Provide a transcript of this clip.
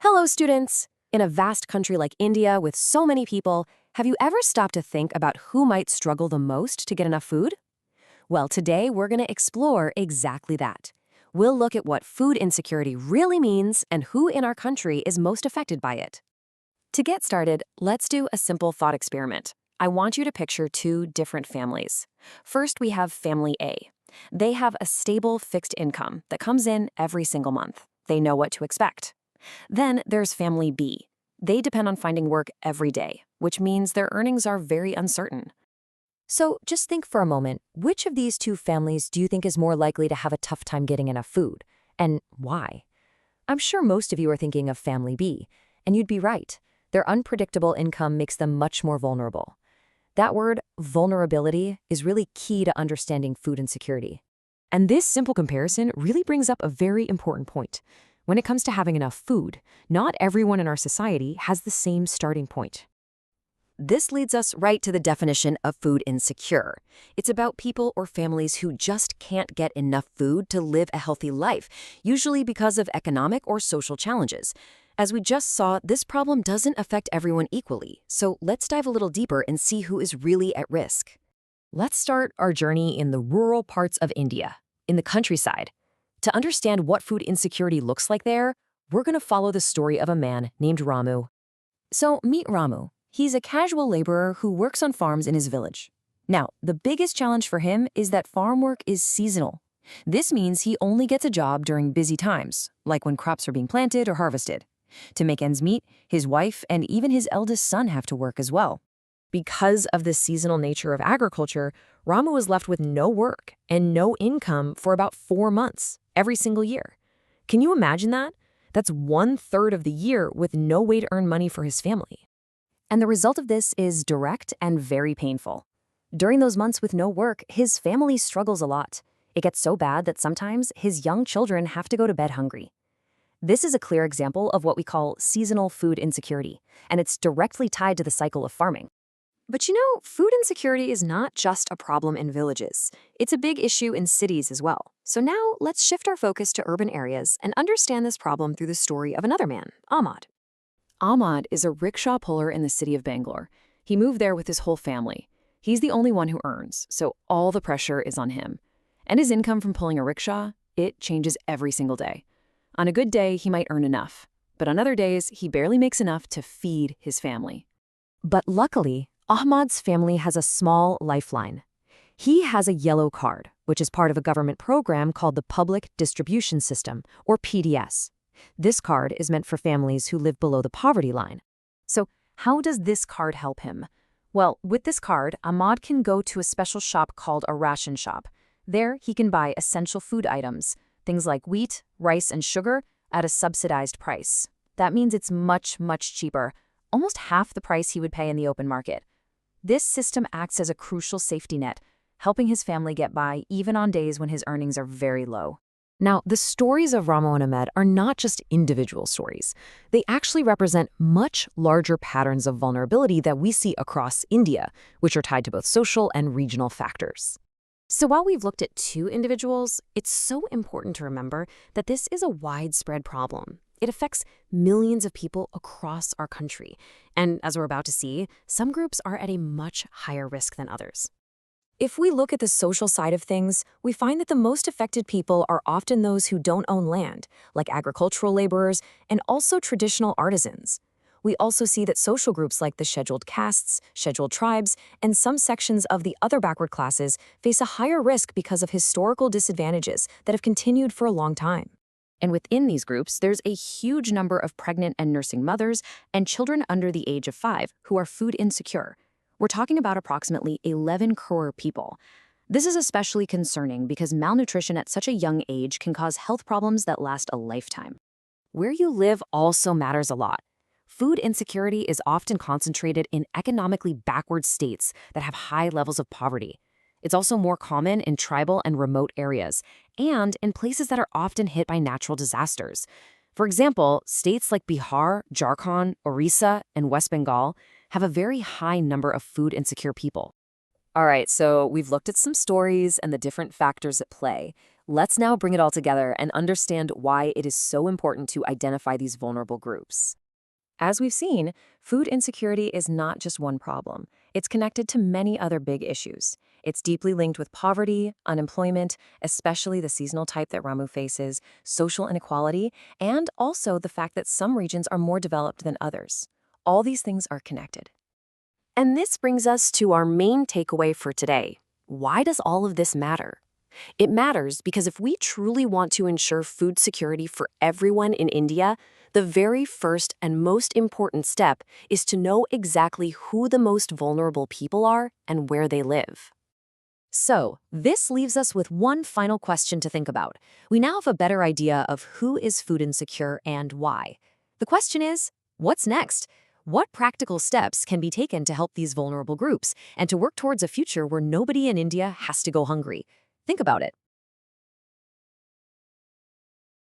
Hello, students! In a vast country like India with so many people, have you ever stopped to think about who might struggle the most to get enough food? Well, today we're going to explore exactly that. We'll look at what food insecurity really means and who in our country is most affected by it. To get started, let's do a simple thought experiment. I want you to picture two different families. First, we have Family A. They have a stable, fixed income that comes in every single month. They know what to expect. Then there's Family B. They depend on finding work every day, which means their earnings are very uncertain. So just think for a moment, which of these two families do you think is more likely to have a tough time getting enough food? And why? I'm sure most of you are thinking of Family B, and you'd be right. Their unpredictable income makes them much more vulnerable. That word, vulnerability, is really key to understanding food insecurity. And this simple comparison really brings up a very important point. When it comes to having enough food, not everyone in our society has the same starting point. This leads us right to the definition of food insecure. It's about people or families who just can't get enough food to live a healthy life, usually because of economic or social challenges. As we just saw, this problem doesn't affect everyone equally, so let's dive a little deeper and see who is really at risk. Let's start our journey in the rural parts of India, in the countryside. To understand what food insecurity looks like there, we're going to follow the story of a man named Ramu. So meet Ramu. He's a casual laborer who works on farms in his village. Now, the biggest challenge for him is that farm work is seasonal. This means he only gets a job during busy times, like when crops are being planted or harvested. To make ends meet, his wife and even his eldest son have to work as well. Because of the seasonal nature of agriculture, Ramu was left with no work and no income for about 4 months, every single year. Can you imagine that? That's 1/3 of the year with no way to earn money for his family. And the result of this is direct and very painful. During those months with no work, his family struggles a lot. It gets so bad that sometimes his young children have to go to bed hungry. This is a clear example of what we call seasonal food insecurity, and it's directly tied to the cycle of farming. But you know, food insecurity is not just a problem in villages. It's a big issue in cities as well. So now let's shift our focus to urban areas and understand this problem through the story of another man, Ahmad. Ahmad is a rickshaw puller in the city of Bangalore. He moved there with his whole family. He's the only one who earns, so all the pressure is on him. And his income from pulling a rickshaw, it changes every single day. On a good day, he might earn enough, but on other days, he barely makes enough to feed his family. But luckily, Ahmad's family has a small lifeline. He has a yellow card, which is part of a government program called the Public Distribution System, or PDS. This card is meant for families who live below the poverty line. So how does this card help him? Well, with this card, Ahmad can go to a special shop called a ration shop. There, he can buy essential food items, things like wheat, rice, and sugar, at a subsidized price. That means it's much, much cheaper, almost half the price he would pay in the open market. This system acts as a crucial safety net, helping his family get by even on days when his earnings are very low. Now, the stories of Ramu and Ahmed are not just individual stories. They actually represent much larger patterns of vulnerability that we see across India, which are tied to both social and regional factors. So while we've looked at two individuals, it's so important to remember that this is a widespread problem. It affects millions of people across our country. And as we're about to see, some groups are at a much higher risk than others. If we look at the social side of things, we find that the most affected people are often those who don't own land, like agricultural laborers and also traditional artisans. We also see that social groups like the scheduled castes, scheduled tribes, and some sections of the other backward classes face a higher risk because of historical disadvantages that have continued for a long time. And within these groups, there's a huge number of pregnant and nursing mothers and children under the age of 5 who are food insecure. We're talking about approximately 11 crore people. This is especially concerning because malnutrition at such a young age can cause health problems that last a lifetime. Where you live also matters a lot. Food insecurity is often concentrated in economically backward states that have high levels of poverty. It's also more common in tribal and remote areas, and in places that are often hit by natural disasters. For example, states like Bihar, Jharkhand, Orissa, and West Bengal have a very high number of food insecure people. All right, so we've looked at some stories and the different factors at play. Let's now bring it all together and understand why it is so important to identify these vulnerable groups. As we've seen, food insecurity is not just one problem. It's connected to many other big issues. It's deeply linked with poverty, unemployment, especially the seasonal type that Ramu faces, social inequality, and also the fact that some regions are more developed than others. All these things are connected. And this brings us to our main takeaway for today. Why does all of this matter? It matters because if we truly want to ensure food security for everyone in India, the very first and most important step is to know exactly who the most vulnerable people are and where they live. So, this leaves us with one final question to think about. We now have a better idea of who is food insecure and why. The question is, what's next? What practical steps can be taken to help these vulnerable groups and to work towards a future where nobody in India has to go hungry? Think about it.